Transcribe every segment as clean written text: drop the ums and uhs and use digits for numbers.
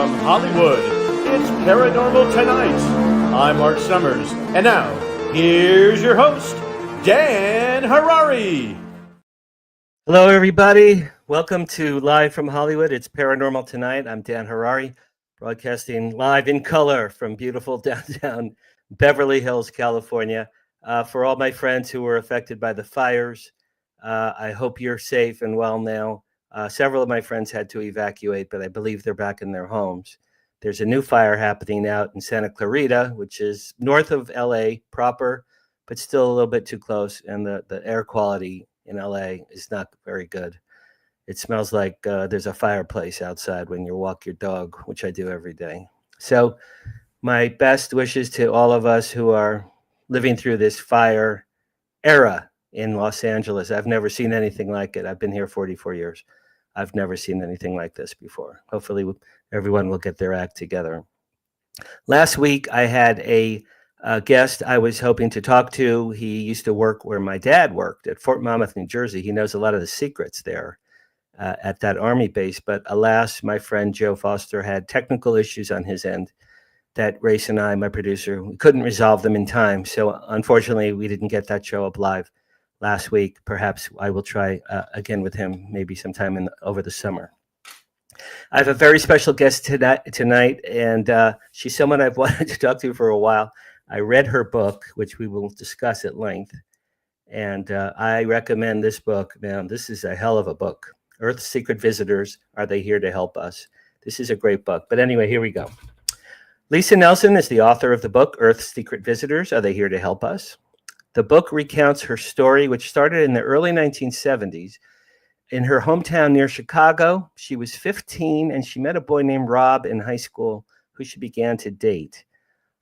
from Hollywood, it's Paranormal Tonight. I'm Mark Summers, and now, here's your host, Dan Harary. Hello, everybody. Welcome to Live from Hollywood. It's Paranormal Tonight. I'm Dan Harary, broadcasting live in color from beautiful downtown Beverly Hills, California. For all my friends who were affected by the fires, I hope you're safe and well now. Several of my friends had to evacuate, but I believe they're back in their homes. There's a new fire happening out in Santa Clarita, which is north of LA proper, but still a little bit too close. And the air quality in LA is not very good. It smells like there's a fireplace outside when you walk your dog, which I do every day. So my best wishes to all of us who are living through this fire era in Los Angeles. I've never seen anything like it. I've been here 44 years. I've never seen anything like this before. Hopefully everyone will get their act together. Last week, I had a guest I was hoping to talk to. He used to work where my dad worked at Fort Monmouth, New Jersey. He knows a lot of the secrets there at that Army base. But alas, my friend Joe Foster had technical issues on his end that Race and I, my producer, we couldn't resolve them in time. So unfortunately, we didn't get that show up live last week. Perhaps I will try again with him maybe sometime over the summer. I have a very special guest tonight, and she's someone I've wanted to talk to for a while. I read her book, which we will discuss at length, and I recommend this book. Man, this is a hell of a book. Earth's Secret Visitors, Are They Here to Help Us? This is a great book. But anyway, here we go. Lisa Nelson is the author of the book, Earth's Secret Visitors, Are They Here to Help Us? The book recounts her story, which started in the early 1970s. In her hometown near Chicago, she was 15 and she met a boy named Rob in high school who she began to date.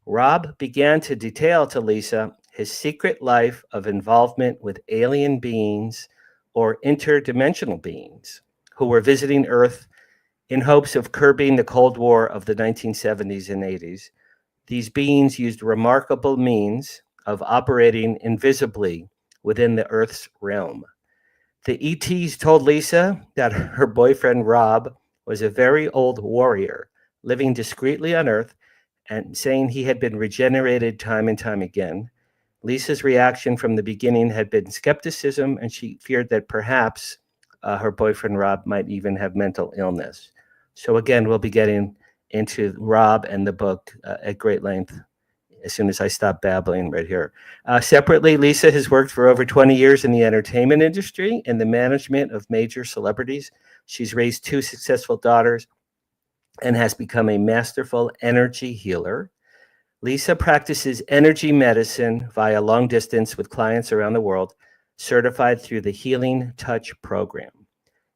Rob began to detail to Lisa his secret life of involvement with alien beings or interdimensional beings who were visiting Earth in hopes of curbing the Cold War of the 1970s and 80s. These beings used remarkable means of operating invisibly within the Earth's realm. The ETs told Lisa that her boyfriend Rob was a very old warrior living discreetly on Earth and saying he had been regenerated time and time again. Lisa's reaction from the beginning had been skepticism, and she feared that perhaps her boyfriend Rob might even have mental illness. So again, we'll be getting into Rob and the book at great length as soon as I stop babbling right here. Separately, Lisa has worked for over 20 years in the entertainment industry and the management of major celebrities. She's raised 2 successful daughters and has become a masterful energy healer. Lisa practices energy medicine via long distance with clients around the world, certified through the Healing Touch program.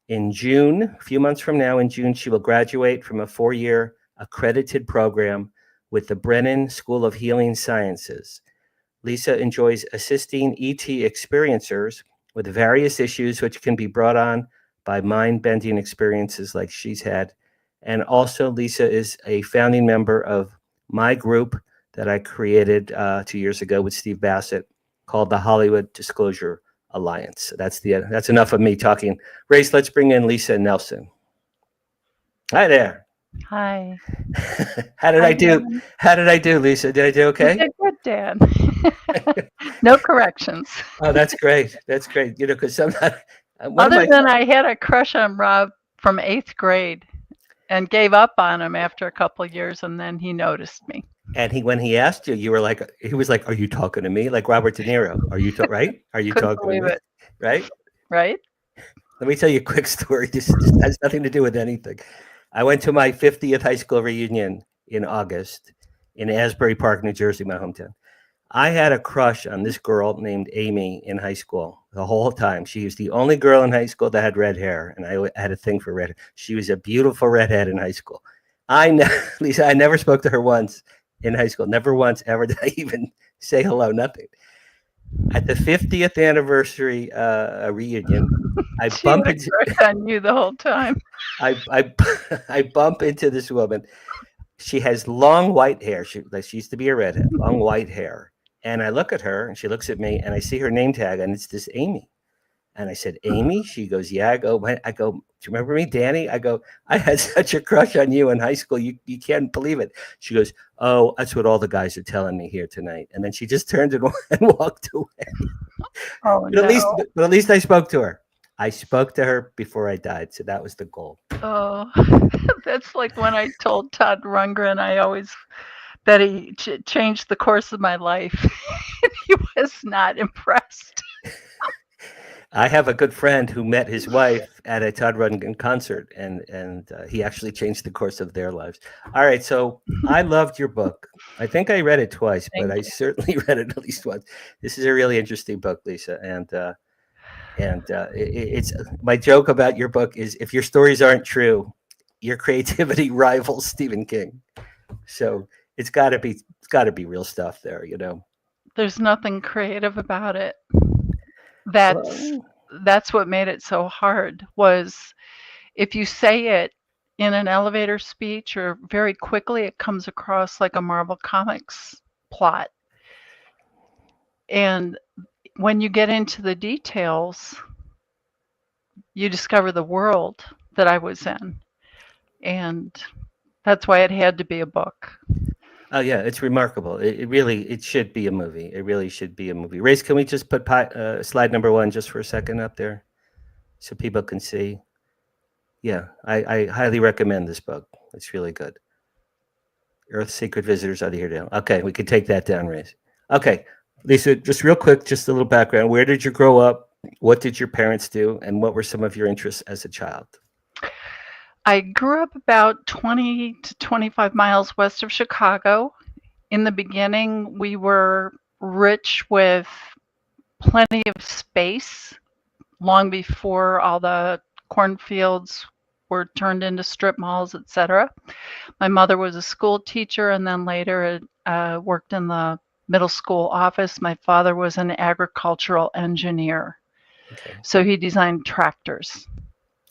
In June, a few months from now, in June, she will graduate from a 4-year accredited program with the Brennan School of Healing Sciences. Lisa enjoys assisting ET experiencers with various issues which can be brought on by mind-bending experiences like she's had. And also, Lisa is a founding member of my group that I created 2 years ago with Steve Bassett called the Hollywood Disclosure Alliance. That's enough of me talking. Race, let's bring in Lisa Nelson. Hi there. Hi. How did I do? Dan. How did I do, Lisa? Did I do okay? You did good, Dan. No corrections. Oh, that's great. That's great. You know, because sometimes I had a crush on Rob from 8th grade and gave up on him after a couple of years, and then he noticed me. And when he asked you, you were like, he was like, "Are you talking to me?" Like Robert De Niro. Are you right? Are you Couldn't talking to me? It. Right? Right. Let me tell you a quick story. This has nothing to do with anything. I went to my 50th high school reunion in August in Asbury Park, New Jersey, my hometown. I had a crush on this girl named Amy in high school the whole time. She was the only girl in high school that had red hair, and I had a thing for red. She was a beautiful redhead in high school. Lisa, I never spoke to her once in high school. Never once ever did I even say hello, nothing. At the 50th anniversary reunion, I bump into on you the whole time. I bump into this woman. She has long white hair. She used to be a redhead, long white hair. And I look at her and she looks at me and I see her name tag and it's this Amy. And I said, Amy? She goes, yeah. I go, do you remember me, Danny? I go, I had such a crush on you in high school. You can't believe it. She goes, oh, that's what all the guys are telling me here tonight. And then she just turned and walked away. Oh, But no. at least I spoke to her. I spoke to her before I died. So that was the goal. Oh, that's like when I told Todd Rundgren that he changed the course of my life. He was not impressed. I have a good friend who met his wife at a Todd Rundgren concert, and he actually changed the course of their lives. All right, so I loved your book. I think I read it twice, but I certainly read it at least once. This is a really interesting book, Lisa, and it's my joke about your book is if your stories aren't true, your creativity rivals Stephen King. So it's got to be real stuff there, you know. There's nothing creative about it. That's what made it so hard, was if you say it in an elevator speech or very quickly, it comes across like a Marvel Comics plot. And when you get into the details, you discover the world that I was in. And that's why it had to be a book. Oh yeah, it's remarkable. It should be a movie. It really should be a movie. Race, can we just put slide number 1 just for a second up there, so people can see? Yeah, I highly recommend this book. It's really good. Earth's Secret Visitors Are Here Now. Okay, we can take that down, Race. Okay, Lisa, just real quick, just a little background. Where did you grow up? What did your parents do? And what were some of your interests as a child? I grew up about 20 to 25 miles west of Chicago. In the beginning, we were rich with plenty of space long before all the cornfields were turned into strip malls, etc. My mother was a school teacher and then later worked in the middle school office. My father was an agricultural engineer. Okay. So he designed tractors,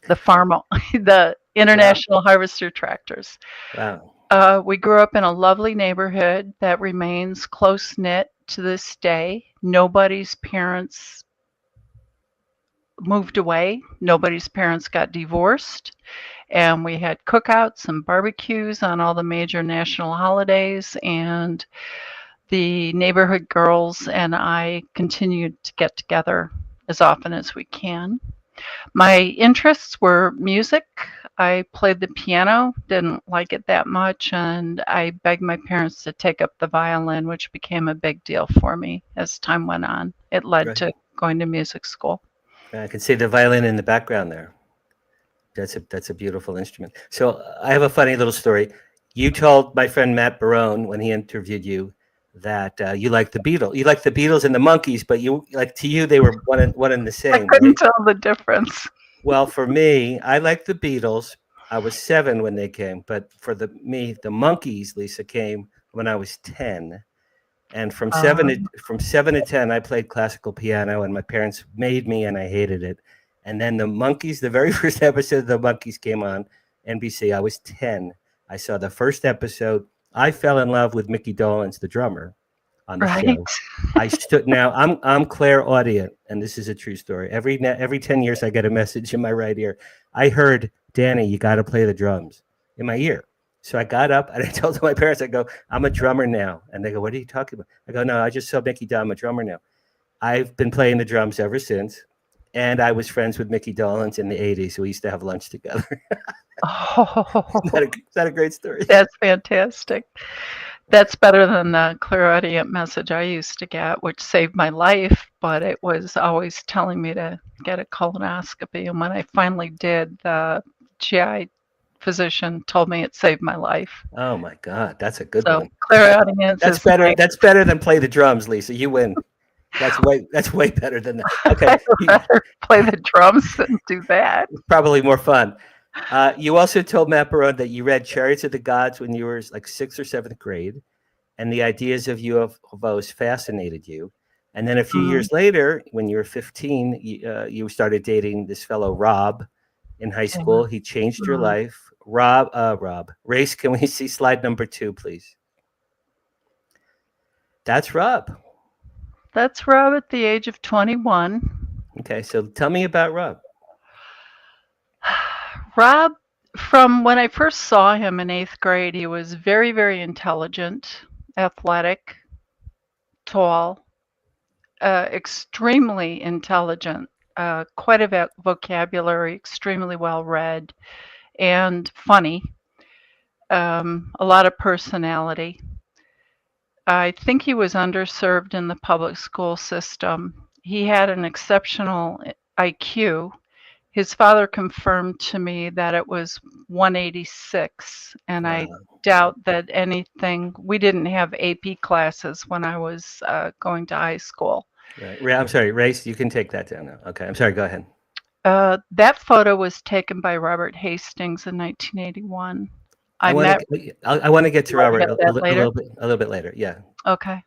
the International Harvester tractors. Wow. We grew up in a lovely neighborhood that remains close-knit to this day. Nobody's parents moved away. Nobody's parents got divorced. And we had cookouts and barbecues on all the major national holidays. And the neighborhood girls and I continued to get together as often as we can. My interests were music. I played the piano, didn't like it that much, and I begged my parents to take up the violin, which became a big deal for me as time went on. It led to going to music school. I can see the violin in the background there. That's a beautiful instrument. So I have a funny little story. You told my friend Matt Barone when he interviewed you that you like the Beatles. You like the Beatles and the Monkees, but to you they were one and the same. I couldn't tell the difference. Well, for me, I like the Beatles. I was 7 when they came, but for the Monkees, Lisa, came when I was 10. And from 7 to 10, I played classical piano, and my parents made me, and I hated it. And then the Monkees, the very first episode of the Monkees came on NBC. I was 10. I saw the first episode. I fell in love with Mickey Dolenz, the drummer, on the show. I stood. Now I'm clairaudient, and this is a true story. Every 10 years, I get a message in my right ear. I heard, Danny, you got to play the drums, in my ear. So I got up and I told my parents, I go, I'm a drummer now. And they go, what are you talking about? I go, no, I just saw Mickey Dolenz, I'm a drummer now. I've been playing the drums ever since. And I was friends with Mickey Dolenz in the 80s. We used to have lunch together. Is that a great story? That's fantastic. That's better than the clairaudient message I used to get, which saved my life, but it was always telling me to get a colonoscopy. And when I finally did, the GI physician told me it saved my life. Oh my God, that's a good one. Clairaudience. That's better. That's better than play the drums, Lisa. You win. That's way better than that. Okay. I'd rather play the drums than do that. Probably more fun. You also told Matt Barone that you read Chariots of the Gods when you were like 6th or 7th grade, and the ideas of UFOs fascinated you. And then a few years later, when you were 15, you started dating this fellow Rob in high school. He changed your life. Rob. Race, can we see slide number 2, please? That's Rob. That's Rob at the age of 21. Okay, so tell me about Rob. Rob, from when I first saw him in 8th grade, he was very, very intelligent, athletic, tall, extremely intelligent, quite a vocabulary, extremely well read, and funny, a lot of personality. I think he was underserved in the public school system. He had an exceptional IQ. His father confirmed to me that it was 186, and I Wow. doubt that anything. We didn't have AP classes when I was going to high school. Right. I'm sorry, Race, you can take that down now. Okay, I'm sorry, go ahead. That photo was taken by Robert Hastings in 1981. I want met. to get to Robert That later. a little bit later. Yeah. Okay.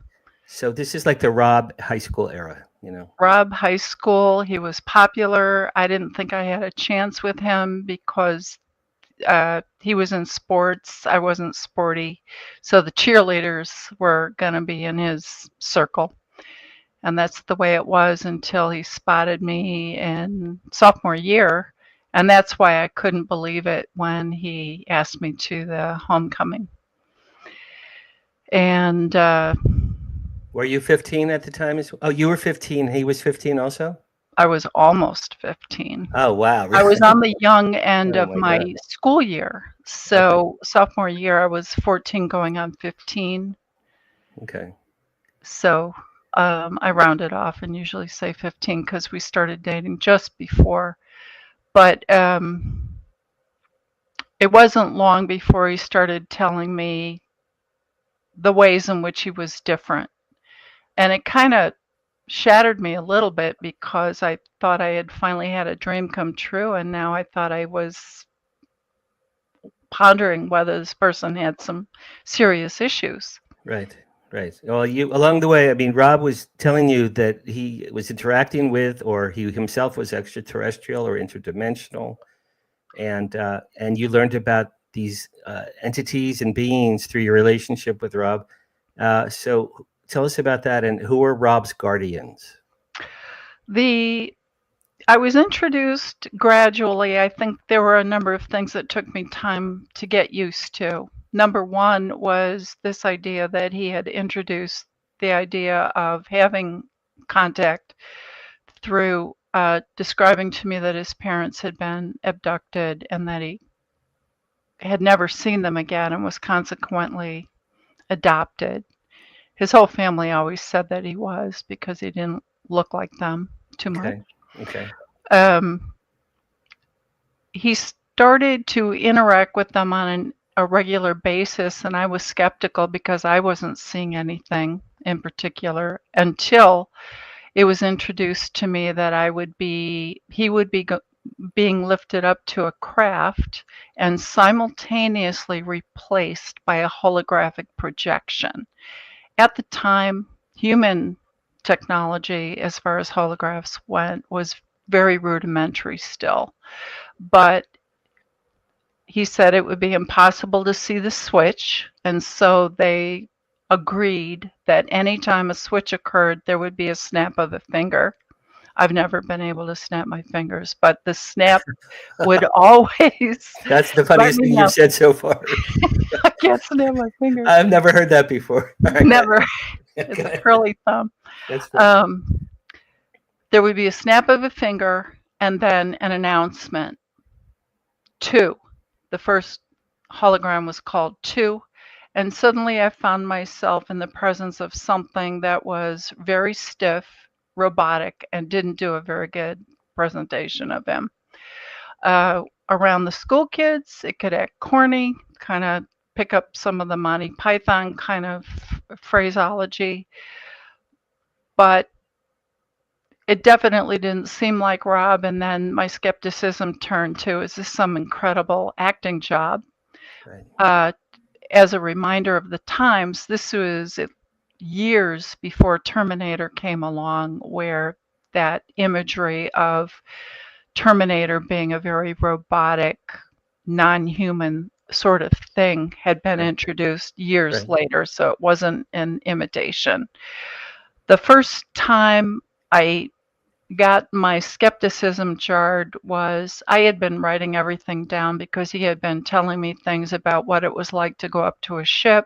So this is like the Rob high school era, you know. Rob high school. He was popular. I didn't think I had a chance with him because he was in sports. I wasn't sporty. So the cheerleaders were going to be in his circle. And that's the way it was until he spotted me in sophomore year. And that's why I couldn't believe it when he asked me to the homecoming. And were you 15 at the time? Oh, you were 15. He was 15 also? I was almost 15. Oh, wow. Really? I was on the young end of my God. school year. So sophomore year, I was 14 going on 15. Okay. So I rounded off and usually say 15 because we started dating just before. But it wasn't long before he started telling me the ways in which he was different. And it kind of shattered me a little bit because I thought I had finally had a dream come true, and now I thought I was pondering whether this person had some serious issues. Right. Well, you along the way, I mean, Rob was telling you that he was interacting with, or he himself was extraterrestrial or interdimensional, and you learned about these entities and beings through your relationship with Rob. So tell us about that, and who are Rob's guardians? I was introduced gradually. I think there were a number of things that took me time to get used to. Number one was this idea that he had introduced the idea of having contact through describing to me that his parents had been abducted and that he had never seen them again and was consequently adopted. His whole family always said that he was because he didn't look like them too much. Okay. He started to interact with them on a regular basis, and I was skeptical because I wasn't seeing anything in particular until it was introduced to me that he would be being lifted up to a craft and simultaneously replaced by a holographic projection. At the time, human technology, as far as holographs went, was very rudimentary still. But he said it would be impossible to see the switch, and so they agreed that anytime a switch occurred, there would be a snap of a finger. I've never been able to snap my fingers, but the snap would always. That's the funniest thing you've said so far. I can't snap my fingers. I've never heard that before. Right, never. It's a curly thumb. That's there would be a snap of a finger and then an announcement. 2. The first hologram was called 2. And suddenly I found myself in the presence of something that was very stiff, robotic, and didn't do a very good presentation of him. Around the school kids, it could act corny, kind of pick up some of the Monty Python kind of phraseology. But it definitely didn't seem like Rob, and then my skepticism turned to, is this some incredible acting job? Right. As a reminder of the times, this was years before Terminator came along, where that imagery of Terminator being a very robotic, non-human sort of thing had been introduced years later, so it wasn't an imitation. The first time I got my skepticism jarred was I had been writing everything down because he had been telling me things about what it was like to go up to a ship,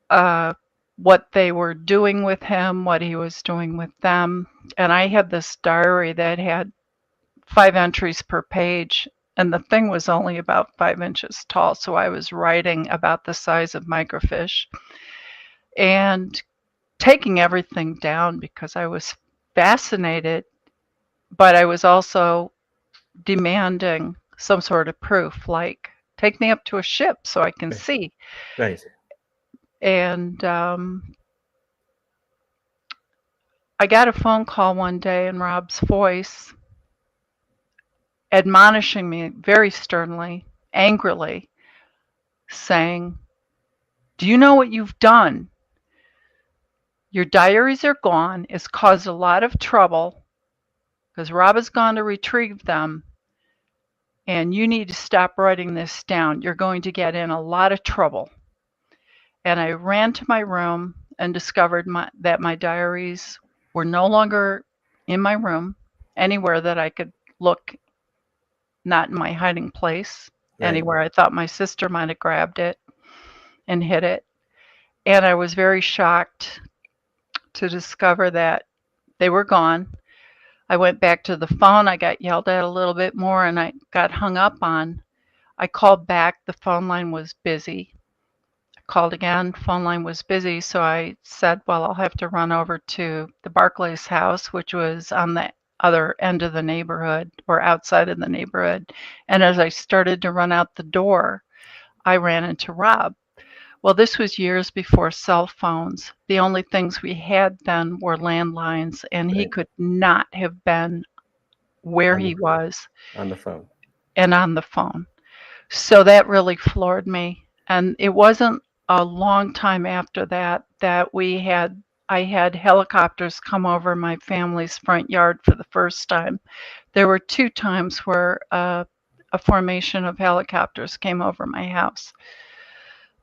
what they were doing with him, what he was doing with them. And I had this diary that had 5 entries per page, and the thing was only about 5 inches tall. So I was writing about the size of microfiche and taking everything down because I was fascinated, but I was also demanding some sort of proof, like take me up to a ship so I can see. Right. And I got a phone call one day in Rob's voice admonishing me very sternly, angrily, saying, "Do you know what you've done? Your diaries are gone. It's caused a lot of trouble because Rob has gone to retrieve them, and you need to stop writing this down. You're going to get in a lot of trouble." And I ran to my room and discovered that my diaries were no longer in my room, anywhere that I could look, not in my hiding place, Right. anywhere I thought my sister might have grabbed it and hid it. And I was very shocked to discover that they were gone. I went back to the phone. I got yelled at a little bit more and I got hung up on. I called back. The phone line was busy. I called again. Phone line was busy. So I said, well, I'll have to run over to the Barclays house, which was on the other end of the neighborhood or outside of the neighborhood. And as I started to run out the door, I ran into Rob. Well, this was years before cell phones. The only things we had then were landlines, and he Right. could not have been where he was On the phone. and on the phone. So that really floored me. And it wasn't a long time after that that I had helicopters come over my family's front yard for the first time. There were 2 times where a formation of helicopters came over my house.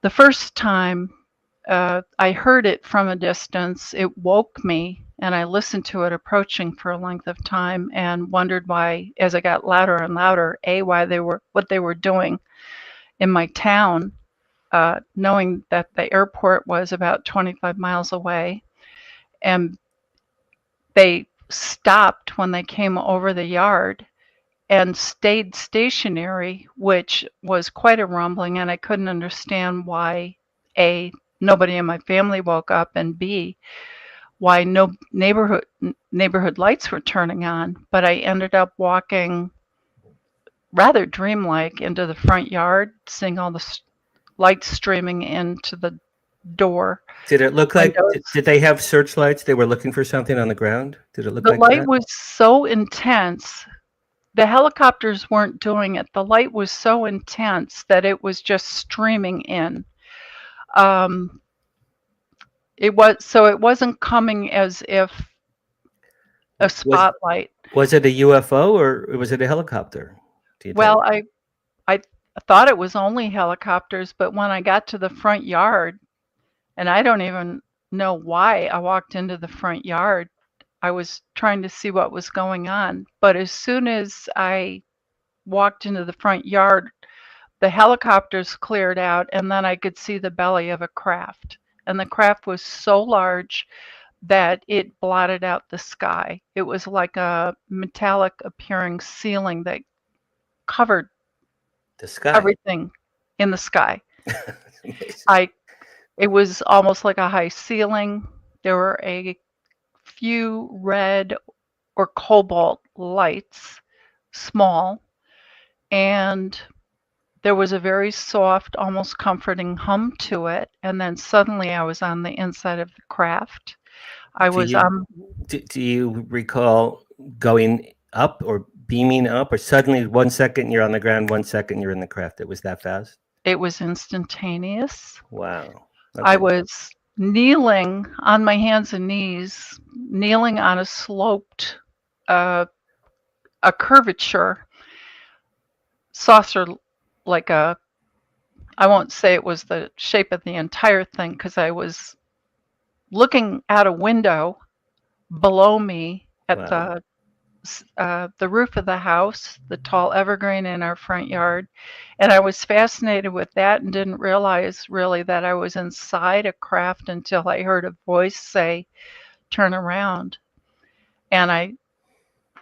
The first time I heard it from a distance, it woke me, and I listened to it approaching for a length of time and wondered why, as it got louder and louder, what they were doing in my town, knowing that the airport was about 25 miles away. And they stopped when they came over the yard and stayed stationary, which was quite a rumbling, and I couldn't understand why, A, nobody in my family woke up, and B, why no neighborhood lights were turning on. But I ended up walking rather dreamlike into the front yard, seeing all the lights streaming into the door. Did it look like, windows. did they have searchlights? They were looking for something on the ground? Did it look The like light that? was so intense. The helicopters weren't doing it. The light was so intense that it was just streaming in. It wasn't coming as if a spotlight. Was it a UFO or was it a helicopter? Do you Well, think? I thought it was only helicopters, but when I got to the front yard, and I don't even know why I walked into the front yard, I was trying to see what was going on. But as soon as I walked into the front yard, the helicopters cleared out, and then I could see the belly of a craft. And the craft was so large that it blotted out the sky. It was like a metallic appearing ceiling that covered The sky. everything in the sky. Amazing. It was almost like a high ceiling. There were a few red or cobalt lights, small, and there was a very soft, almost comforting hum to it. And then suddenly I was on the inside of the craft. Do you recall going up or beaming up, or suddenly 1 second you're on the ground, 1 second you're in the craft? It was that fast? It was instantaneous. Wow. I Okay. was kneeling on my hands and knees, kneeling on a sloped, a curvature saucer, like I won't say it was the shape of the entire thing because I was looking out a window below me at Wow. the roof of the house, the tall evergreen in our front yard. And I was fascinated with that and didn't realize really that I was inside a craft until I heard a voice say, "Turn around." And I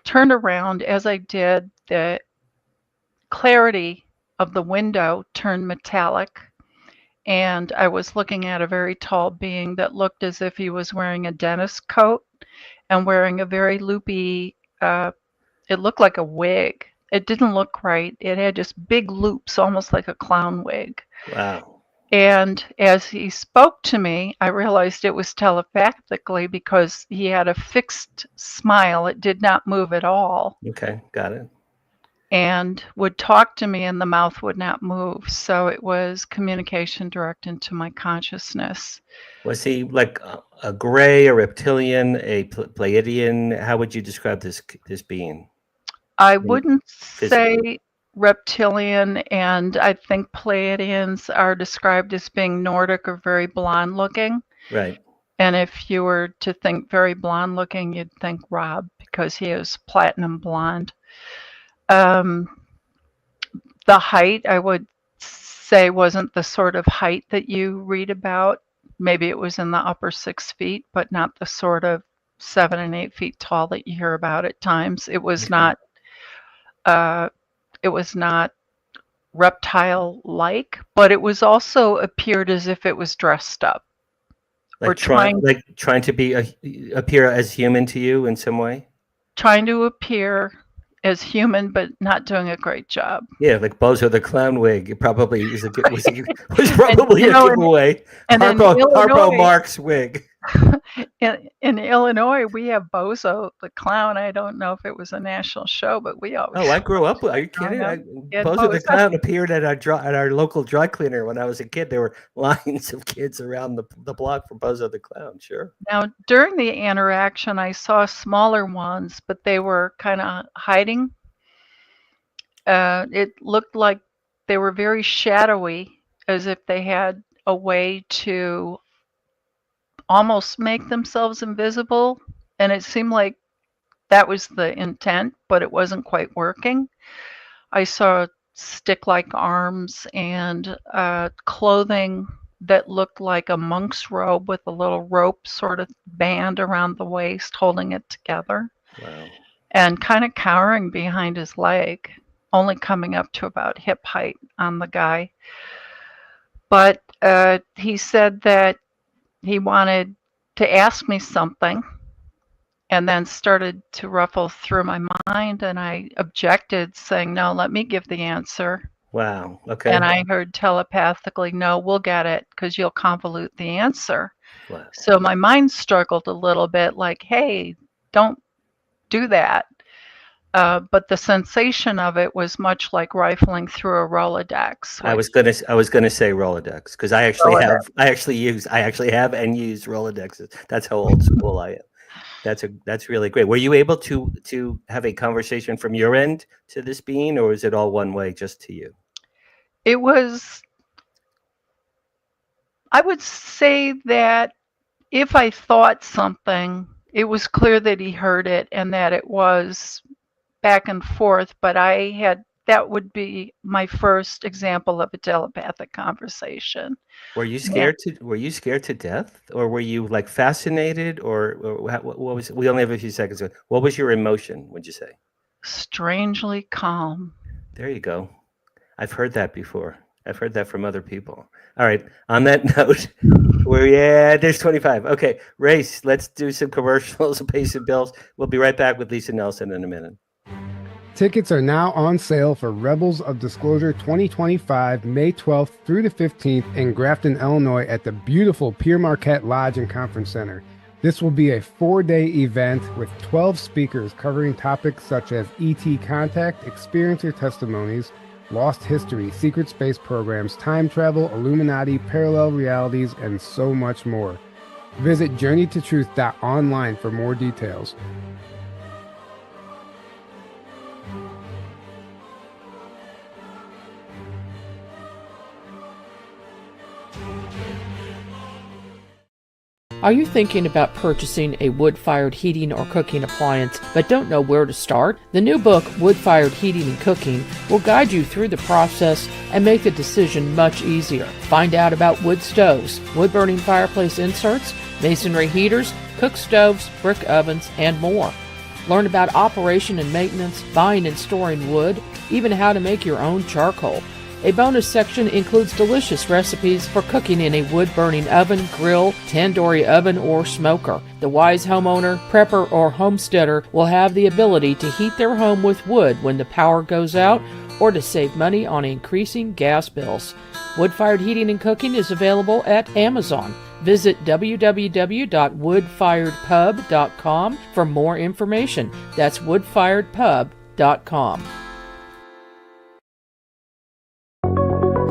turned around. As I did, the clarity of the window turned metallic, and I was looking at a very tall being that looked as if he was wearing a dentist coat and wearing a very loopy, it looked like a wig. It didn't look right. It had just big loops, almost like a clown wig. Wow. And as he spoke to me, I realized it was telepathically because he had a fixed smile. It did not move at all, Okay, got it. and would talk to me and the mouth would not move. So it was communication direct into my consciousness. Was he like a gray, a reptilian, a Pleiadian? How would you describe this being? I in- wouldn't physically? say reptilian, and I think Pleiadians are described as being Nordic or very blonde looking. Right. And if you were to think very blonde looking, you'd think Rob because he is platinum blonde. Um, the height, I would say, wasn't the sort of height that you read about. Maybe it was in the upper 6 feet, but not the sort of 7 and 8 feet tall that you hear about at times. It was Okay. not. It was not reptile-like, but it was also appeared as if it was dressed up. Or trying to appear as human to you in some way. to appear as human, but not doing a great job. Yeah, like Bozo the Clown wig. It probably was probably And, a giveaway. and in Harpo Marx wig. in Illinois, we have Bozo the Clown. I don't know if it was a national show, but we always. Oh, I grew up with. Are you kidding? Bozo the Clown appeared at our local dry cleaner when I was a kid. There were lines of kids around the block for Bozo the Clown. Sure. Now, during the interaction, I saw smaller ones, but they were kind of hiding. It looked like they were very shadowy, as if they had a way to almost make themselves invisible. And it seemed like that was the intent, but it wasn't quite working. I saw stick-like arms and clothing that looked like a monk's robe with a little rope sort of band around the waist holding it together. Wow. And kind of cowering behind his leg, only coming up to about hip height on the guy. But he said that he wanted to ask me something and then started to ruffle through my mind, and I objected, saying, "No, let me give the answer." Wow. Okay. And I heard telepathically, "No, we'll get it because you'll convolute the answer." Wow. So my mind struggled a little bit, like, "Hey, don't do that." But the sensation of it was much like rifling through a Rolodex. I was gonna say Rolodex because I actually have and use Rolodexes. That's how old school I am. That's really great. Were you able to have a conversation from your end to this being, or is it all one way just to you? It was, I would say that if I thought something, it was clear that he heard it and that it was back and forth, but that would be my first example of a telepathic conversation. Were you scared to death, or were you like fascinated, or what was? We only have a few seconds. What was your emotion? Would you say? Strangely calm. There you go. I've heard that before. I've heard that from other people. All right. On that note, there's 25. Okay, Race. Let's do some commercials and pay some bills. We'll be right back with Lisa Nelson in a minute. Tickets are now on sale for Rebels of Disclosure 2025, May 12th through the 15th in Grafton, Illinois at the beautiful Pierre Marquette Lodge and Conference Center. This will be a 4-day event with 12 speakers covering topics such as ET contact, experiencer testimonies, lost history, secret space programs, time travel, Illuminati, parallel realities, and so much more. Visit journeytotruth.online for more details. Are you thinking about purchasing a wood-fired heating or cooking appliance but don't know where to start? The new book, Wood-Fired Heating and Cooking, will guide you through the process and make the decision much easier. Find out about wood stoves, wood-burning fireplace inserts, masonry heaters, cook stoves, brick ovens, and more. Learn about operation and maintenance, buying and storing wood, even how to make your own charcoal. A bonus section includes delicious recipes for cooking in a wood-burning oven, grill, tandoori oven, or smoker. The wise homeowner, prepper, or homesteader will have the ability to heat their home with wood when the power goes out or to save money on increasing gas bills. Wood-fired heating and cooking is available at Amazon. Visit www.woodfiredpub.com for more information. That's woodfiredpub.com.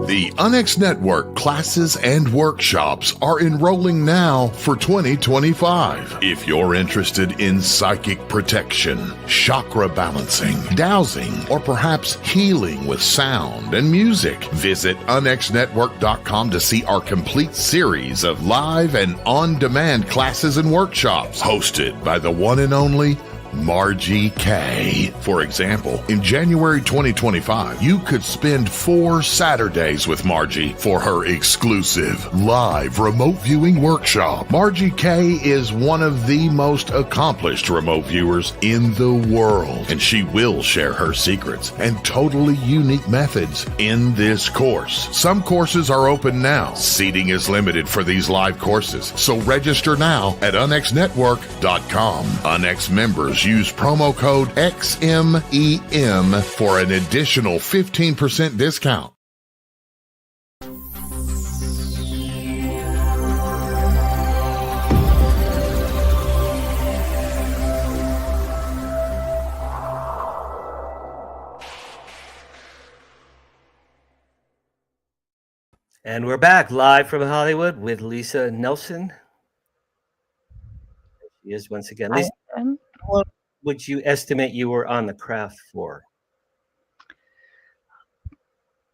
The UNX Network classes and workshops are enrolling now for 2025. If you're interested in psychic protection, chakra balancing, dowsing, or perhaps healing with sound and music, visit unxnetwork.com to see our complete series of live and on-demand classes and workshops hosted by the one and only Margie K. For example, in January 2025, you could spend 4 Saturdays with Margie for her exclusive live remote viewing workshop. Margie K is one of the most accomplished remote viewers in the world, and she will share her secrets and totally unique methods in this course. Some courses are open now. Seating is limited for these live courses, so register now at unxnetwork.com. UNX members use promo code XMEM for an additional 15% discount. And we're back live from Hollywood with Lisa Nelson. There she is once again. Lisa, how long would you estimate you were on the craft for?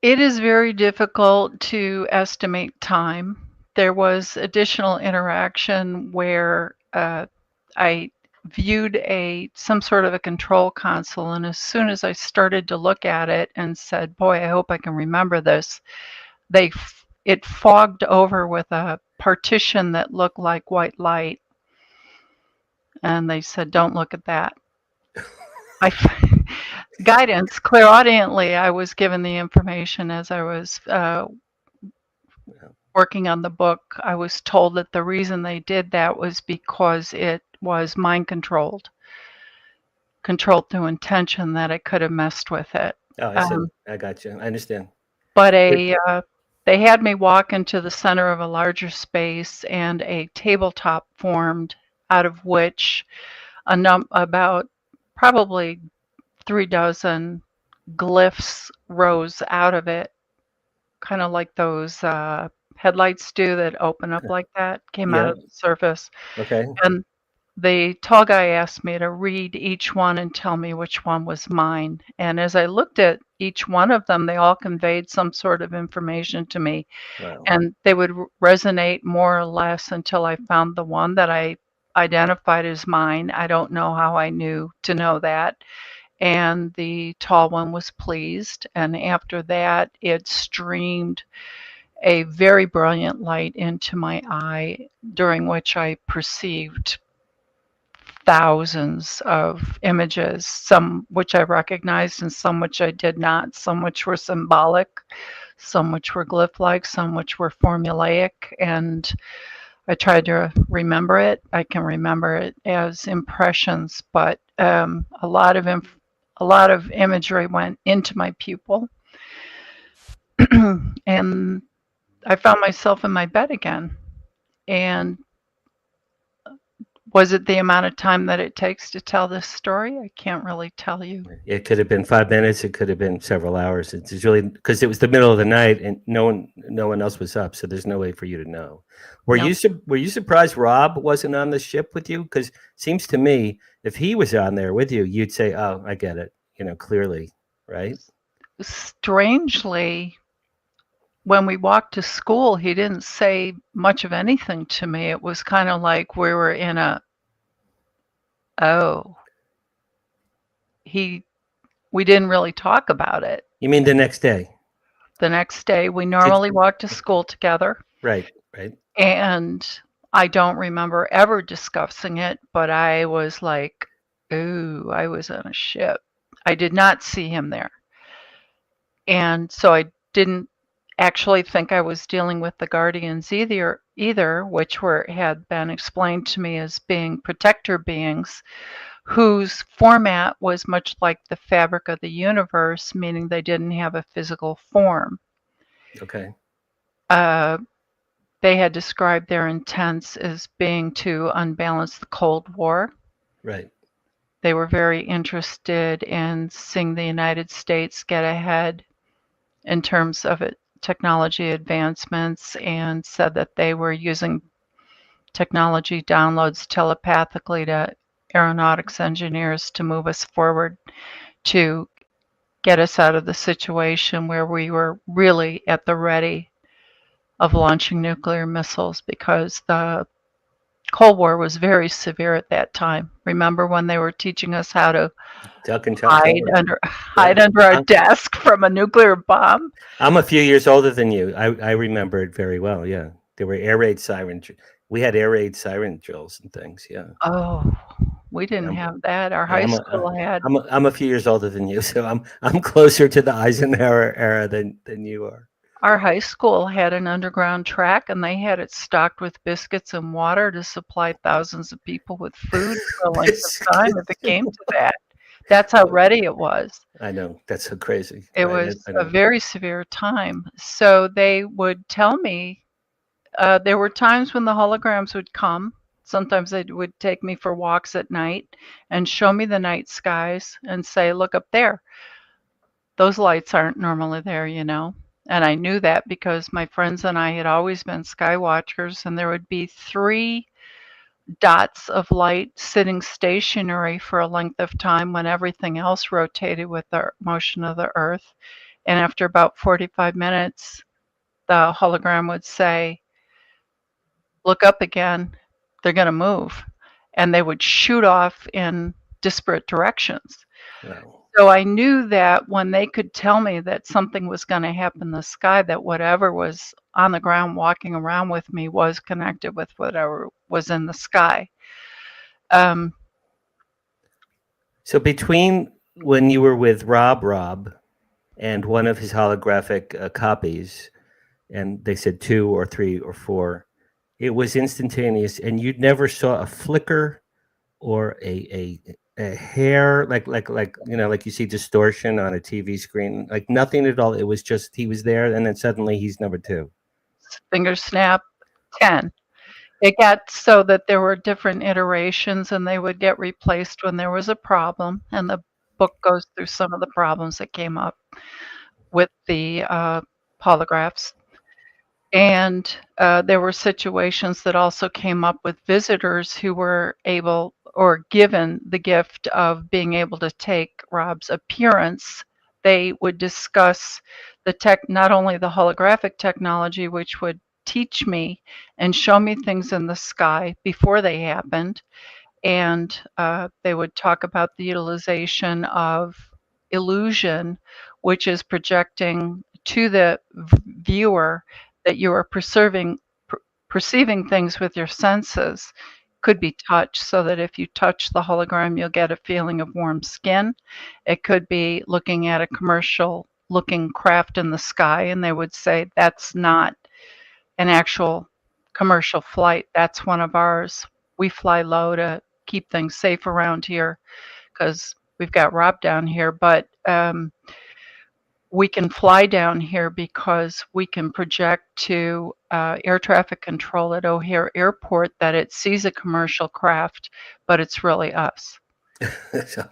It is very difficult to estimate time. There was additional interaction where I viewed some sort of a control console, and as soon as I started to look at it and said, boy, I hope I can remember this, it fogged over with a partition that looked like white light. And they said, don't look at that. Guidance, clairaudiently, I was given the information as I was working on the book. I was told that the reason they did that was because it was mind controlled through intention, that I could have messed with it. Oh, I see. I got you. I understand. But they had me walk into the center of a larger space, and a tabletop formed, out of which about probably 3 dozen glyphs rose out of it, kind of like those headlights do that open up like that, came out of the surface. Okay. And the tall guy asked me to read each one and tell me which one was mine. And as I looked at each one of them, they all conveyed some sort of information to me. Wow. And they would resonate more or less until I found the one that I identified as mine. I don't know how I knew to know that. And the tall one was pleased. And after that, it streamed a very brilliant light into my eye, during which I perceived thousands of images, some which I recognized and some which I did not, some which were symbolic, some which were glyph-like, some which were formulaic. And I tried to remember it. I can remember it as impressions, but a lot of imagery went into my pupil. And I found myself in my bed again. And was it the amount of time that it takes to tell this story? I can't really tell you. It could have been 5 minutes. It could have been several hours. It's really because it was the middle of the night and no one else was up, so there's no way for you to know. Were you surprised Rob wasn't on the ship with you? Because it seems to me if he was on there with you, you'd say, "Oh, I get it," clearly, right? Strangely, when we walked to school, he didn't say much of anything to me. It was kind of like we were in a, oh, we didn't really talk about it. You mean the next day? The next day, we normally walked to school together. Right. And I don't remember ever discussing it, but I was like, ooh, I was on a ship. I did not see him there. And so I didn't actually think I was dealing with the guardians either, which had been explained to me as being protector beings whose format was much like the fabric of the universe, meaning they didn't have a physical form. Okay. They had described their intents as being to unbalance the Cold War. Right. They were very interested in seeing the United States get ahead in terms of technology advancements, and said that they were using technology downloads telepathically to aeronautics engineers to move us forward to get us out of the situation where we were really at the ready of launching nuclear missiles, because the Cold War was very severe at that time. Remember when they were teaching us how to Duck and hide under our desk from a nuclear bomb? I'm a few years older than you. I remember it very well. Yeah, there were air raid siren. We had air raid siren drills and things. Yeah. Oh, we didn't have that. Our high school had. I'm a few years older than you, so I'm closer to the Eisenhower era than you are. Our high school had an underground track, and they had it stocked with biscuits and water to supply thousands of people with food for a length of time if it came to that. That's how ready it was. I know. That's so crazy. It was a very severe time. So they would tell me, there were times when the holograms would come. Sometimes they would take me for walks at night and show me the night skies and say, look up there. Those lights aren't normally there, you know. And I knew that because my friends and I had always been sky watchers, and there would be 3 dots of light sitting stationary for a length of time when everything else rotated with the motion of the Earth. And after about 45 minutes, the hologram would say, look up again, they're going to move. And they would shoot off in disparate directions. Wow. So I knew that when they could tell me that something was going to happen in the sky, that whatever was on the ground walking around with me was connected with whatever was in the sky. So between when you were with Rob and one of his holographic copies, and they said 2 or 3 or 4, it was instantaneous, and you never saw a flicker or a hair, like you know, like you see distortion on a TV screen, like nothing at all. It was just he was there, and then suddenly he's number 2. Finger snap, 10. It got so that there were different iterations, and they would get replaced when there was a problem. And the book goes through some of the problems that came up with the holographs. And there were situations that also came up with visitors who were able or given the gift of being able to take Rob's appearance. They would discuss not only the holographic technology, which would teach me and show me things in the sky before they happened, and they would talk about the utilization of illusion, which is projecting to the viewer that you are perceiving things with your senses. Could be touch, so that if you touch the hologram, you'll get a feeling of warm skin. It could be looking at a commercial looking craft in the sky, and they would say that's not an actual commercial flight, that's one of ours. We fly low to keep things safe around here because we've got Rob down here, but we can fly down here because we can project to air traffic control at O'Hare Airport that it sees a commercial craft, but it's really us.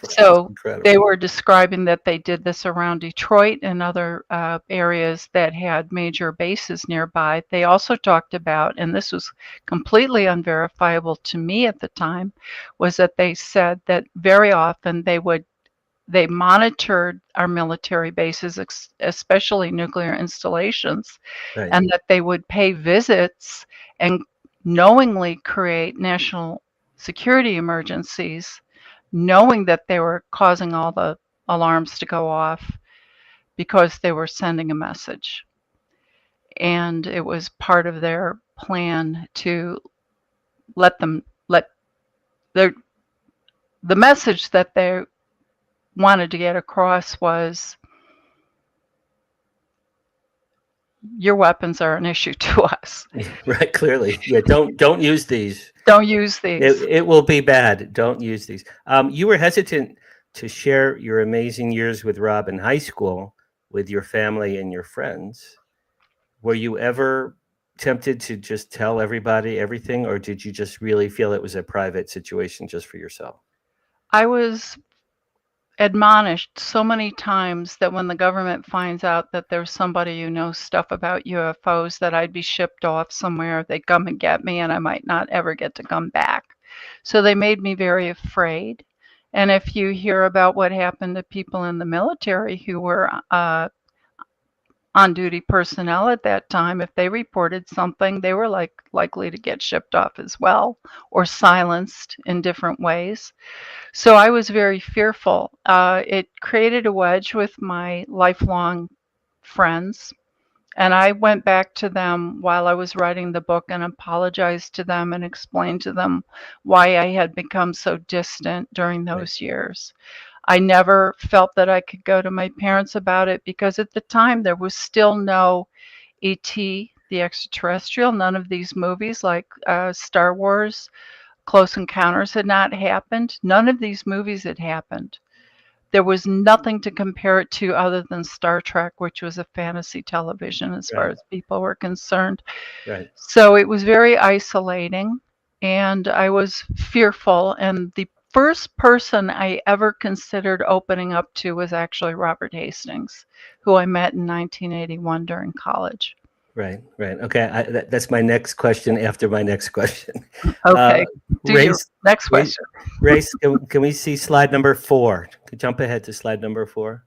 So incredible. They were describing that they did this around Detroit and other areas that had major bases nearby. They also talked about, and this was completely unverifiable to me at the time, was that they said that very often they would they monitored our military bases, especially nuclear installations, Right. and that they would pay visits and knowingly create national security emergencies, knowing that they were causing all the alarms to go off because they were sending a message. And it was part of their plan to let their the message that they wanted to get across was, your weapons are an issue to us. Right. Clearly. Yeah. Don't use these. Don't use these. It will be bad. Don't use these. You were hesitant to share your amazing years with Rob in high school with your family and your friends. Were you ever tempted to just tell everybody everything, or did you just really feel it was a private situation just for yourself? I was admonished so many times that when the government finds out that there's somebody who knows stuff about UFOs, that I'd be shipped off somewhere, they'd come and get me, and I might not ever get to come back. So they made me very afraid. And if you hear about what happened to people in the military who were on-duty personnel at that time, if they reported something, they were likely to get shipped off as well, or silenced in different ways. So I was very fearful. It created a wedge with my lifelong friends. And I went back to them while I was writing the book and apologized to them and explained to them why I had become so distant during those years. I never felt that I could go to my parents about it because at the time there was still no E.T., the extraterrestrial. None of these movies like Star Wars, Close Encounters had not happened. None of these movies had happened. There was nothing to compare it to other than Star Trek, which was a fantasy television as far as people were concerned. Right. So it was very isolating, and I was fearful. And the first person I ever considered opening up to was actually Robert Hastings, who I met in 1981 during college. Right. Okay. That's my next question after my next question. Okay. Your next question. Race, can we see slide number 4? Jump ahead to slide number 4.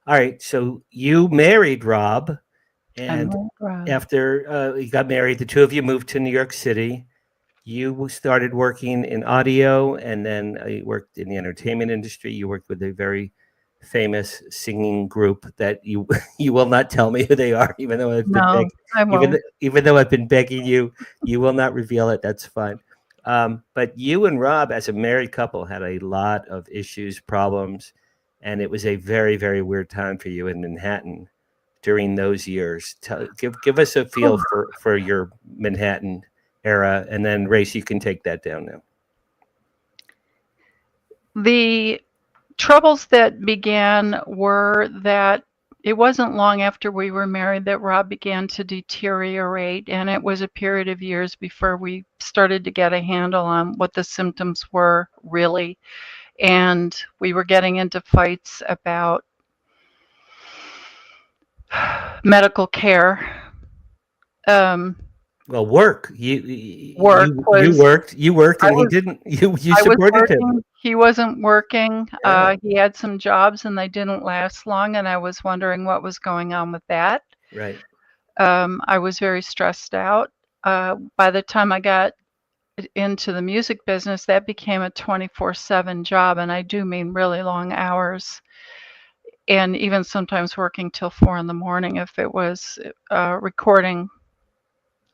All right. So you married Rob, and after you got married, the two of you moved to New York City. You started working in audio, and then you worked in the entertainment industry. You worked with a very famous singing group that you will not tell me who they are, even though even though I've been begging you, you will not reveal it. That's fine. But you and Rob, as a married couple, had a lot of issues, problems, and it was a very, very weird time for you in Manhattan during those years. Give us a feel for your Manhattan era, and then Race, you can take that down now. The troubles that began were that it wasn't long after we were married that Rob began to deteriorate, and it was a period of years before we started to get a handle on what the symptoms were really. And we were getting into fights about medical care. Well, work. You worked, and he didn't. You supported him. He wasn't working. Yeah. He had some jobs, and they didn't last long. And I was wondering what was going on with that. Right. I was very stressed out. By the time I got into the music business, that became a 24/7 job, and I do mean really long hours. And even sometimes working till 4 a.m. if it was recording.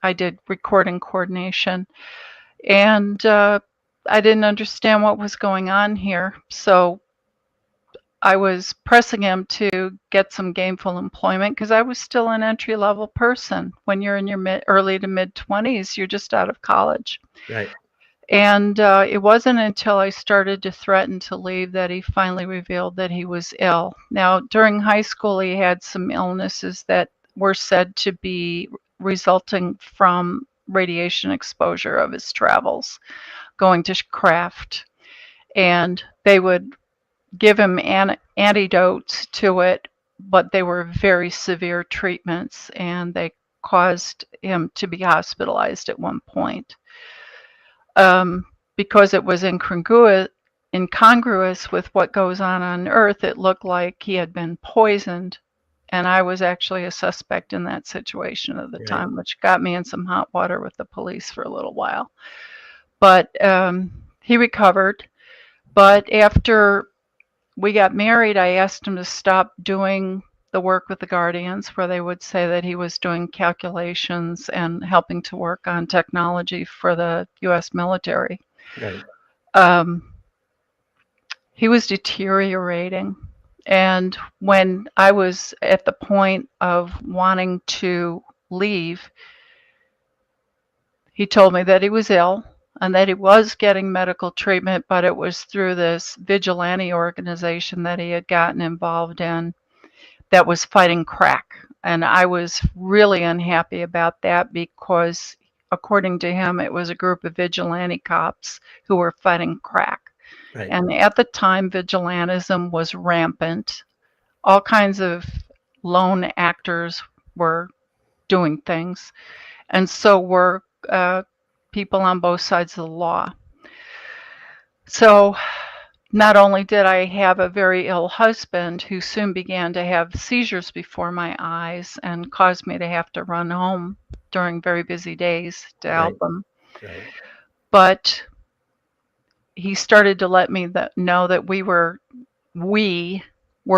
I did recording coordination, and I didn't understand what was going on here. So I was pressing him to get some gainful employment because I was still an entry-level person. When you're in your early to mid-20s, you're just out of college. Right. And it wasn't until I started to threaten to leave that he finally revealed that he was ill. Now, during high school, he had some illnesses that were said to be resulting from radiation exposure of his travels, going to craft. And they would give him antidotes to it, but they were very severe treatments, and they caused him to be hospitalized at one point. Because it was incongruous incongruous with what goes on Earth, it looked like he had been poisoned. And I was actually a suspect in that situation at the Right. time, which got me in some hot water with the police for a little while. But he recovered. But after we got married, I asked him to stop doing the work with the Guardians, where they would say that he was doing calculations and helping to work on technology for the U.S. military. Right. He was deteriorating. And when I was at the point of wanting to leave, he told me that he was ill and that he was getting medical treatment, but it was through this vigilante organization that he had gotten involved in that was fighting crack. And I was really unhappy about that because, according to him, it was a group of vigilante cops who were fighting crack. Right. And at the time, vigilantism was rampant. All kinds of lone actors were doing things. And so were people on both sides of the law. So not only did I have a very ill husband who soon began to have seizures before my eyes and caused me to have to run home during very busy days to help him, Right. but he started to let me know that we were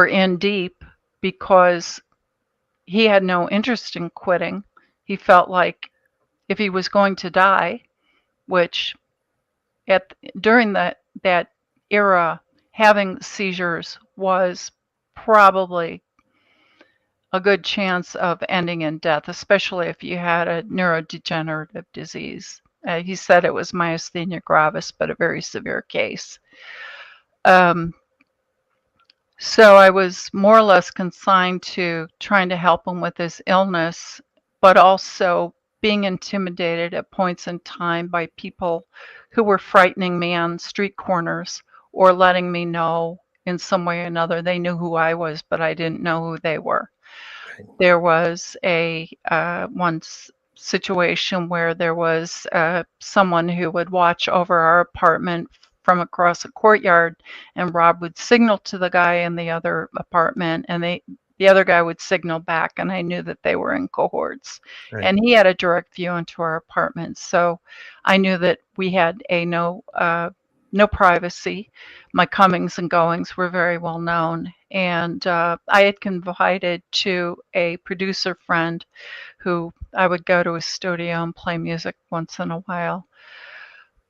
in deep because he had no interest in quitting. He felt like if he was going to die, which during that era, having seizures was probably a good chance of ending in death, especially if you had a neurodegenerative disease. He said it was myasthenia gravis, but a very severe case. So I was more or less consigned to trying to help him with his illness, but also being intimidated at points in time by people who were frightening me on street corners or letting me know in some way or another they knew who I was, but I didn't know who they were. Right. There was a one situation where there was someone who would watch over our apartment from across a courtyard, and Rob would signal to the guy in the other apartment, and the other guy would signal back, and I knew that they were in cohorts. Right. And he had a direct view into our apartment, so I knew that we had no privacy. My comings and goings were very well known, and I had confided to a producer friend who I would go to his studio and play music once in a while.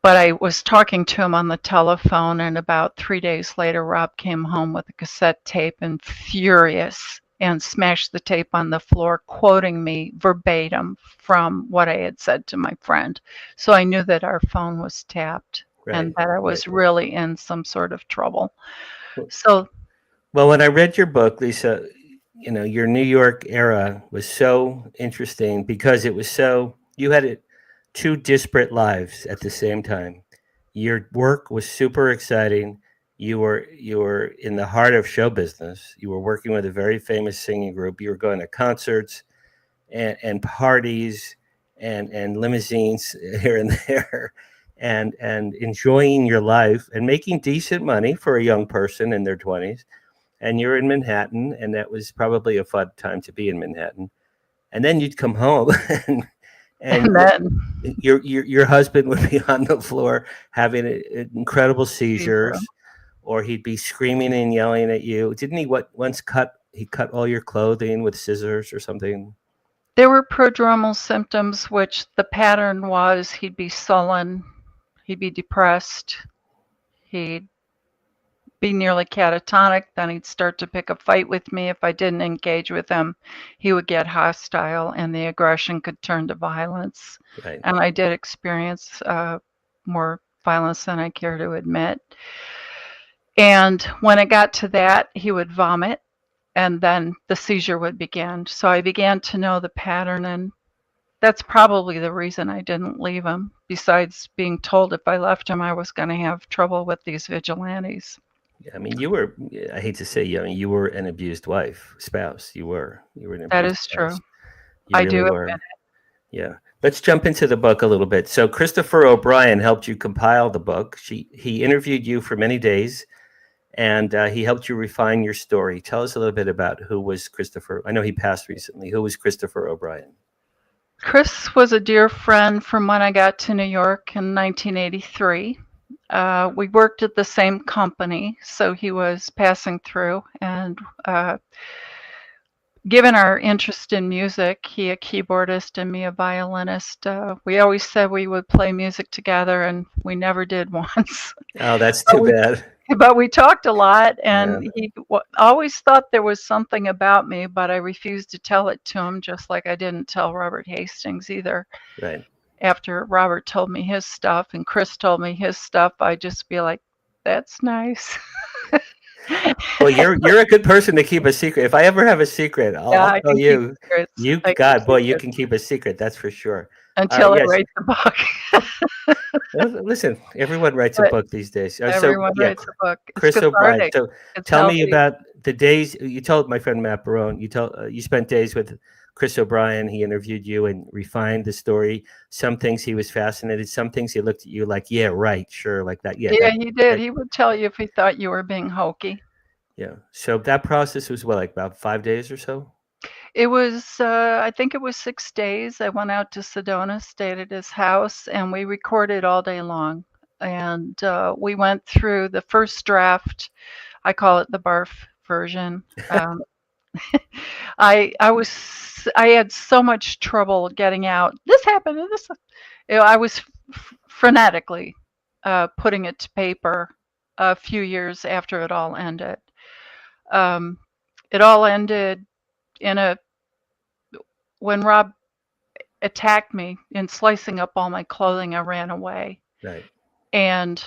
But I was talking to him on the telephone, and about 3 days later, Rob came home with a cassette tape and furious and smashed the tape on the floor, quoting me verbatim from what I had said to my friend. So I knew that our phone was tapped. Right. And that I was really in some sort of trouble. So, well, when I read your book, Lisa, your New York era was so interesting because it was you had two disparate lives at the same time. Your work was super exciting. You were in the heart of show business. You were working with a very famous singing group. You were going to concerts and parties and limousines here and there. And enjoying your life and making decent money for a young person in their 20s. And you're in Manhattan, and that was probably a fun time to be in Manhattan. And then you'd come home, and then your husband would be on the floor having incredible seizures, or he'd be screaming and yelling at you. Didn't he once cut all your clothing with scissors or something? There were prodromal symptoms, which the pattern was he'd be sullen. He'd be depressed. He'd be nearly catatonic. Then he'd start to pick a fight with me. If I didn't engage with him, he would get hostile, and the aggression could turn to violence. Right. And I did experience more violence than I care to admit. And when it got to that, he would vomit, and then the seizure would begin. So I began to know the pattern, and that's probably the reason I didn't leave him, besides being told if I left him, I was going to have trouble with these vigilantes. Yeah, I mean, I hate to say, you were an abused spouse. You were an abused That is spouse. true. I do admit it. Yeah. Let's jump into the book a little bit. So Christopher O'Brien helped you compile the book. He interviewed you for many days, and he helped you refine your story. Tell us a little bit about who was Christopher. I know he passed recently. Who was Christopher O'Brien? Chris was a dear friend from when I got to New York in 1983. We worked at the same company, so he was passing through. And given our interest in music, he a keyboardist and me a violinist, we always said we would play music together, and we never did once. Oh, that's too bad. But we talked a lot, and he always thought there was something about me, but I refused to tell it to him, just like I didn't tell Robert Hastings either. Right. After Robert told me his stuff and Chris told me his stuff, I'd just be like, that's nice. Well, you're a good person to keep a secret. If I ever have a secret, I'll tell you. You can keep a secret. That's for sure. Until I write the book. Well, listen, everyone writes a book these days. Everyone writes a book. It's Chris O'Brien. cathartic. So It's tell me healthy. about the days you told my friend Matt Barone. You spent days with Chris O'Brien. He interviewed you and refined the story. Some things he was fascinated. Some things he looked at you like, yeah, right, sure, like that. Yeah, He did. He would tell you if he thought you were being hokey. Yeah. So that process was what, like about 5 days or so? It was, I think it was 6 days. I went out to Sedona, stayed at his house, and we recorded all day long. And we went through the first draft. I call it the barf version. I had so much trouble getting out. This happened. I was frenetically putting it to paper a few years after it all ended. It all ended when Rob attacked me in slicing up all my clothing. I ran away. Right. And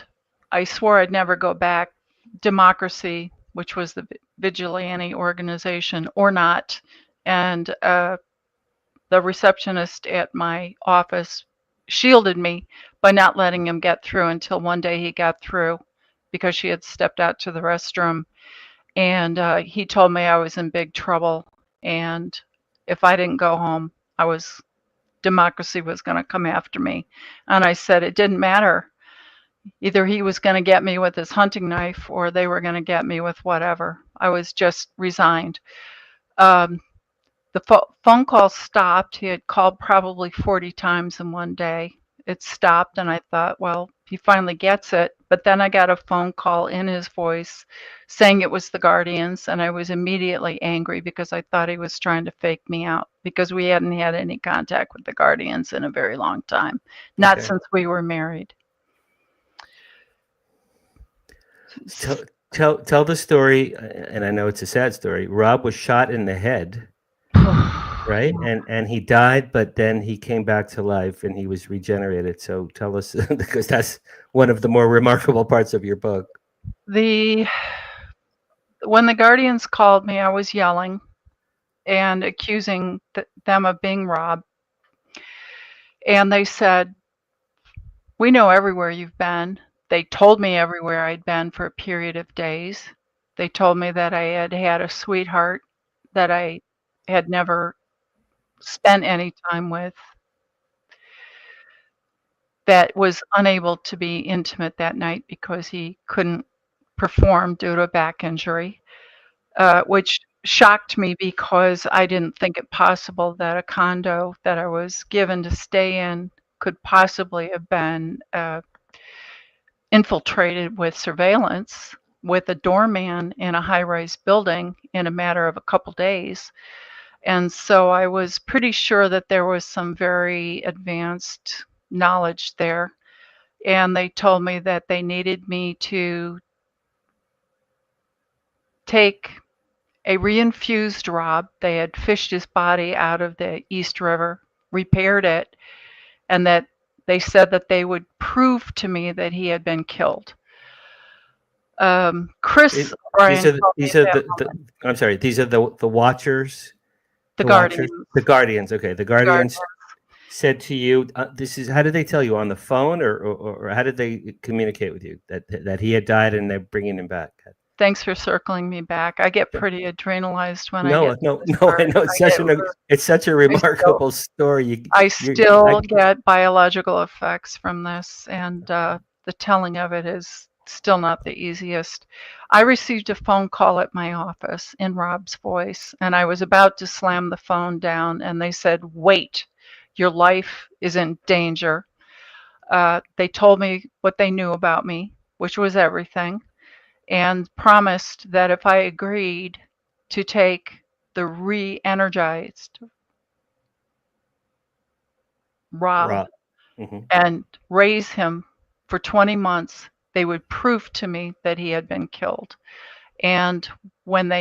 I swore I'd never go back. Democracy, which was the vigilante organization, or not. And the receptionist at my office shielded me by not letting him get through until one day he got through because she had stepped out to the restroom. And he told me I was in big trouble. And if I didn't go home, democracy was going to come after me. And I said it didn't matter. Either he was going to get me with his hunting knife or they were going to get me with whatever. I was just resigned. The phone call stopped. He had called probably 40 times in one day. It stopped, and I thought, well, he finally gets it. But then I got a phone call in his voice saying it was the Guardians, and I was immediately angry because I thought he was trying to fake me out because we hadn't had any contact with the Guardians in a very long time, not since we were married. Tell the story, and I know it's a sad story. Rob was shot in the head, right? And he died, but then he came back to life and he was regenerated. So tell us, because that's one of the more remarkable parts of your book. When the Guardians called me, I was yelling and accusing them of being Rob. And they said, "We know everywhere you've been." They told me everywhere I'd been for a period of days. They told me that I had had a sweetheart that I had never spent any time with, that was unable to be intimate that night because he couldn't perform due to a back injury, which shocked me because I didn't think it possible that a condo that I was given to stay in could possibly have been infiltrated with surveillance with a doorman in a high-rise building in a matter of a couple days. And so I was pretty sure that there was some very advanced knowledge there. And they told me that they needed me to take a reinfused Rob. They had fished his body out of the East River, repaired it, and that they said that they would prove to me that he had been killed. Chris O'Brien. These are the Watchers. The Guardians. The Guardians. Okay, the Guardians said to you, how did they tell you, on the phone, or how did they communicate with you that he had died and they're bringing him back? Thanks for circling me back. I get pretty adrenalized when I No, get to no, this no. I part. know it's such a remarkable story. I You, still get biological effects from this, and the telling of it is still not the easiest. I received a phone call at my office in Rob's voice, and I was about to slam the phone down, and they said, "Wait, your life is in danger." They told me what they knew about me, which was everything, and promised that if I agreed to take the re-energized Rob Mhm. and raise him for 20 months, they would prove to me that he had been killed. And when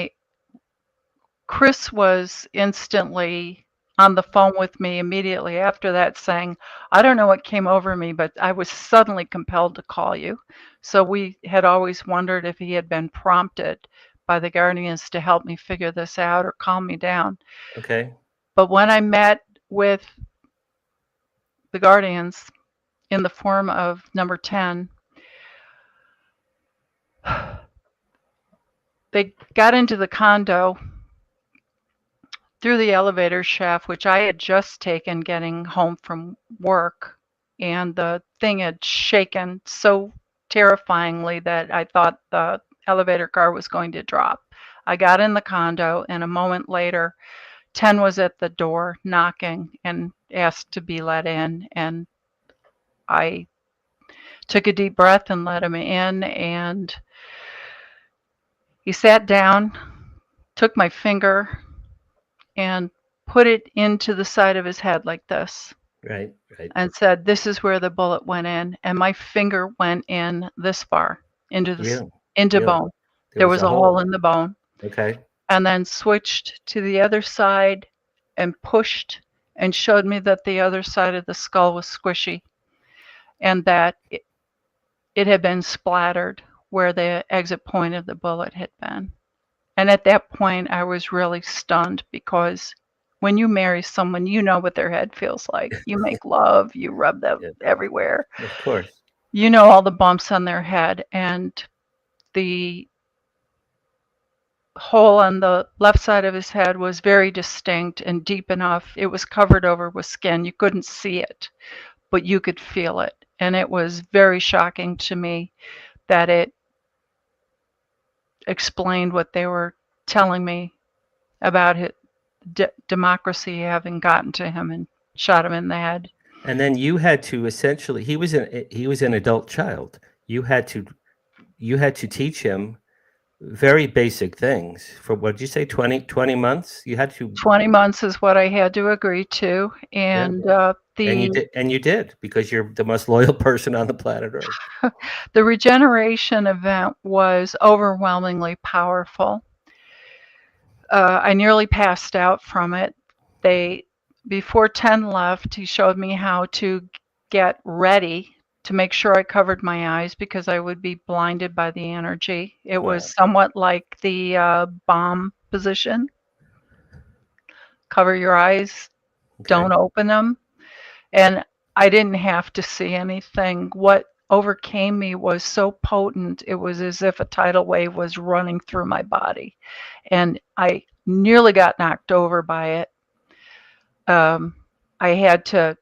Chris was instantly on the phone with me immediately after that saying, I don't know what came over me, but I was suddenly compelled to call you. So we had always wondered if he had been prompted by the guardians to help me figure this out or calm me down. Okay. But when I met with the guardians in the form of number 10, they got into the condo through the elevator shaft, which I had just taken getting home from work, and the thing had shaken so terrifyingly that I thought the elevator car was going to drop. I got in the condo, and a moment later, 10 was at the door knocking and asked to be let in, and I took a deep breath and let him in, and he sat down, took my finger, and put it into the side of his head like this Right. and said, "This is where the bullet went in." And my finger went in this far into Really? bone. There There was was a a hole hole. in the bone. Okay. And then switched to the other side and pushed and showed me that the other side of the skull was squishy and that it had been splattered where the exit point of the bullet had been. And at that point, I was really stunned because when you marry someone, you know what their head feels like. You make love, you rub them Yeah, everywhere. of course. You know all the bumps on their head. And the hole on the left side of his head was very distinct and deep enough. It was covered over with skin. You couldn't see it, but you could feel it. And it was very shocking to me that it explained what they were telling me about democracy having gotten to him and shot him in the head. And then you had to essentially he was an adult child. You had to teach him very basic things for what did you say 20 months? You had to 20 months is what I had to agree to. And and you did because you're the most loyal person on the planet Earth. the regeneration event was overwhelmingly powerful. I nearly passed out from it. Before 10 left, he showed me how to get ready to make sure I covered my eyes because I would be blinded by the energy. It was somewhat like the bomb position. Cover your eyes, don't open them. And I didn't have to see anything. What overcame me was so potent, it was as if a tidal wave was running through my body. And I nearly got knocked over by it. I had to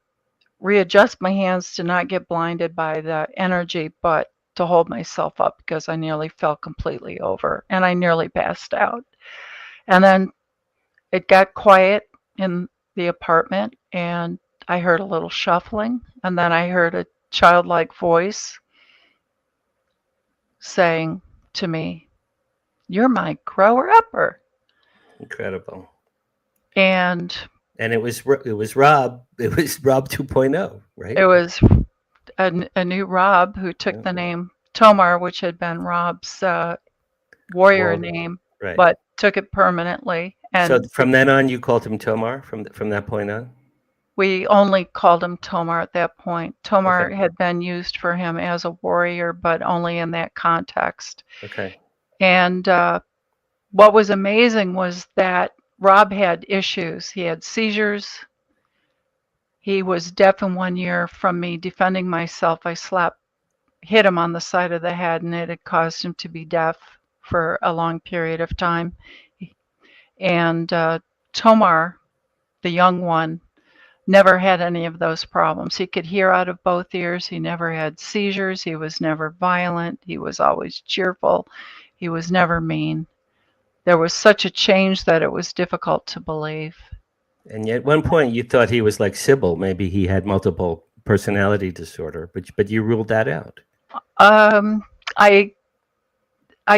readjust my hands to not get blinded by the energy, but to hold myself up because I nearly fell completely over and I nearly passed out. And then it got quiet in the apartment and I heard a little shuffling and then I heard a childlike voice saying to me, "You're my grower-upper." Incredible. And it was Rob 2.0, right? it was a new Rob who took the name Tomar, which had been Rob's warrior name, but took it permanently. And so from then on, you called him Tomar from that point on? We only called him Tomar at that point. Tomar had been used for him as a warrior, but only in that context. Okay. And what was amazing was that Rob had issues. He had seizures. He was deaf in 1 year from me defending myself. I hit him on the side of the head, and it had caused him to be deaf for a long period of time. And Tomar, the young one, never had any of those problems. He could hear out of both ears. He never had seizures. He was never violent. He was always cheerful. He was never mean. There was such a change that it was difficult to believe. And yet at one point you thought he was like Sybil. Maybe he had multiple personality disorder, but you ruled that out. I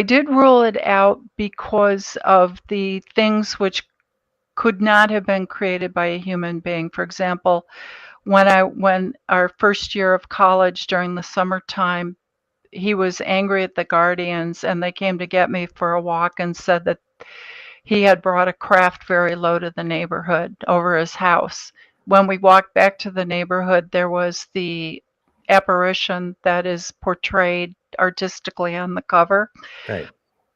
did rule it out because of the things which could not have been created by a human being. For example, when our first year of college during the summertime, he was angry at the guardians, and they came to get me for a walk and said that he had brought a craft very low to the neighborhood over his house. When we walked back to the neighborhood, there was the apparition that is portrayed artistically on the cover. Right.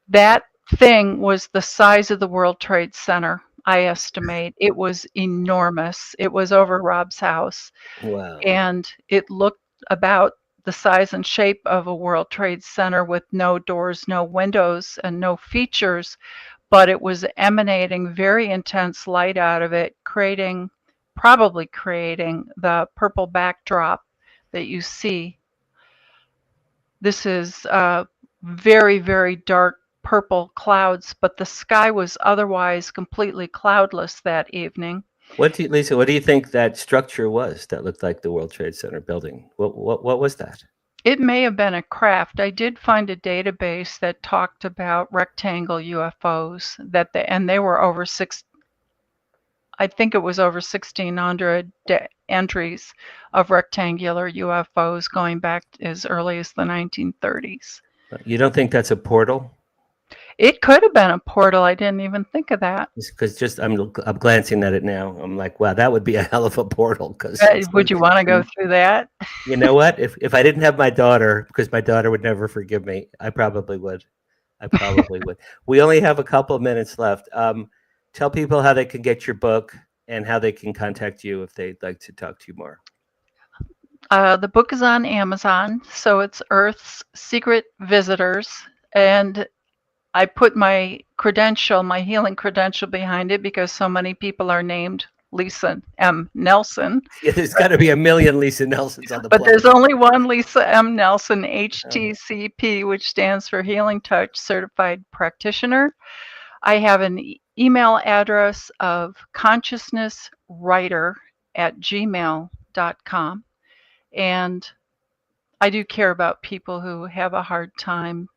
That thing was the size of the World Trade Center, I estimate. It was enormous. It was over Rob's house. Wow. And it looked about the size and shape of a World Trade Center with no doors, no windows, and no features, but it was emanating very intense light out of it, probably creating the purple backdrop that you see. This is very, very dark purple clouds, but the sky was otherwise completely cloudless that evening. Lisa, what do you think that structure was that looked like the World Trade Center building? What was that? It may have been a craft. I did find a database that talked about rectangle UFOs and they were over I think it was over 1,600 entries of rectangular UFOs going back as early as the 1930s. You don't think that's a portal? It could have been a portal. I didn't even think of that. Because I'm glancing at it now. I'm like, wow, that would be a hell of a portal. Would you want to go through that? You know what? If I didn't have my daughter, because my daughter would never forgive me, I probably would. Would. We only have a couple of minutes left. Tell people how they can get your book and how they can contact you if they'd like to talk to you more. The book is on Amazon, so it's Earth's Secret Visitors, and I put my healing credential behind it because so many people are named Lisa M. Nelson. Yeah, there's got to be a million Lisa Nelsons on the planet. But there's only one Lisa M. Nelson, HTCP, which stands for Healing Touch Certified Practitioner. I have an email address of consciousnesswriter@gmail.com. And I do care about people who have a hard time.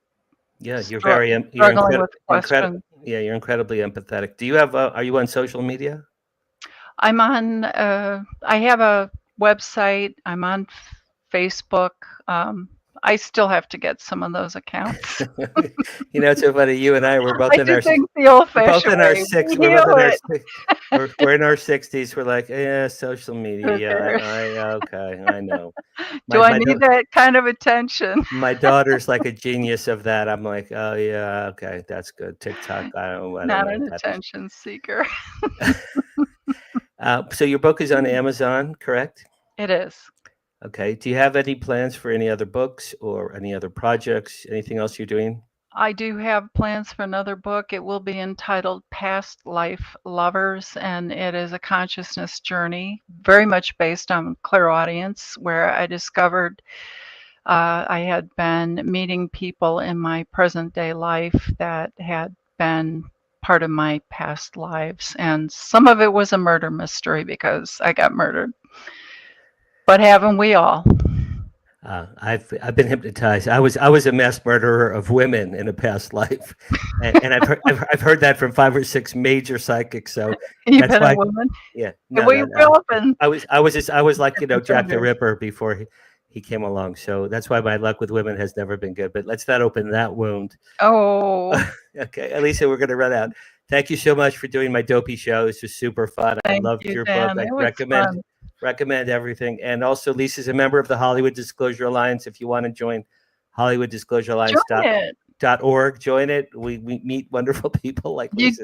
Yeah, you're struggling with questions. Yeah, you're incredibly empathetic. Do you have? Are you on social media? I'm on. I have a website. I'm on Facebook. I still have to get some of those accounts. You know, it's so funny. You and I were both in our 60s. We're in our 60s. We're like, yeah, social media. Okay, I know. I need that kind of attention? My daughter's like a genius of that. I'm like, oh yeah, okay, that's good. TikTok. I don't Not an attention seeker. So your book is on Amazon, correct? It is. Okay. Do you have any plans for any other books or any other projects? Anything else you're doing? I do have plans for another book. It will be entitled Past Life Lovers, and it is a consciousness journey, very much based on clairaudience, where I discovered I had been meeting people in my present day life that had been part of my past lives. And some of it was a murder mystery because I got murdered. But haven't we all? I've been hypnotized. I was a mass murderer of women in a past life, and I've heard that from 5 or 6 major psychics. So you've been a woman. Yeah. I was like Jack the Ripper before he came along. So that's why my luck with women has never been good. But let's not open that wound. Oh. Okay, Elisa, we're going to run out. Thank you so much for doing my dopey show. This was super fun. I loved your book. I recommend everything. And also, Lisa's a member of the Hollywood Disclosure Alliance. If you want to join HollywoodDisclosureAlliance.org, join it. We meet wonderful people like Lisa.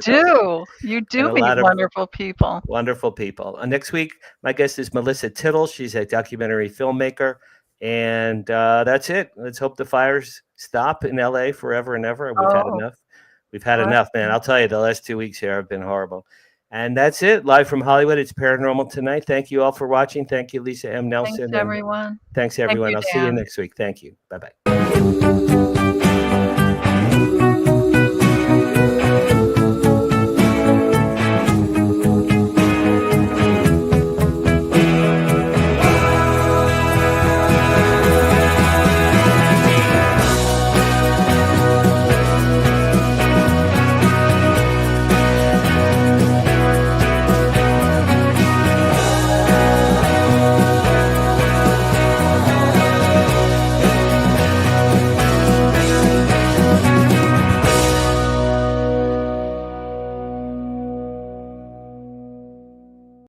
You do meet wonderful people. Wonderful people. Next week, my guest is Melissa Tittle. She's a documentary filmmaker, And that's it. Let's hope the fires stop in LA forever and ever. We've had enough. We've had enough, man. I'll tell you, the last 2 weeks here have been horrible. And that's it. Live from Hollywood. It's Paranormal Tonight. Thank you all for watching. Thank you, Lisa M. Nelson. Thanks, everyone. Thanks, everyone. Thank you, I'll see you Dan. next week. Thank you. Bye-bye.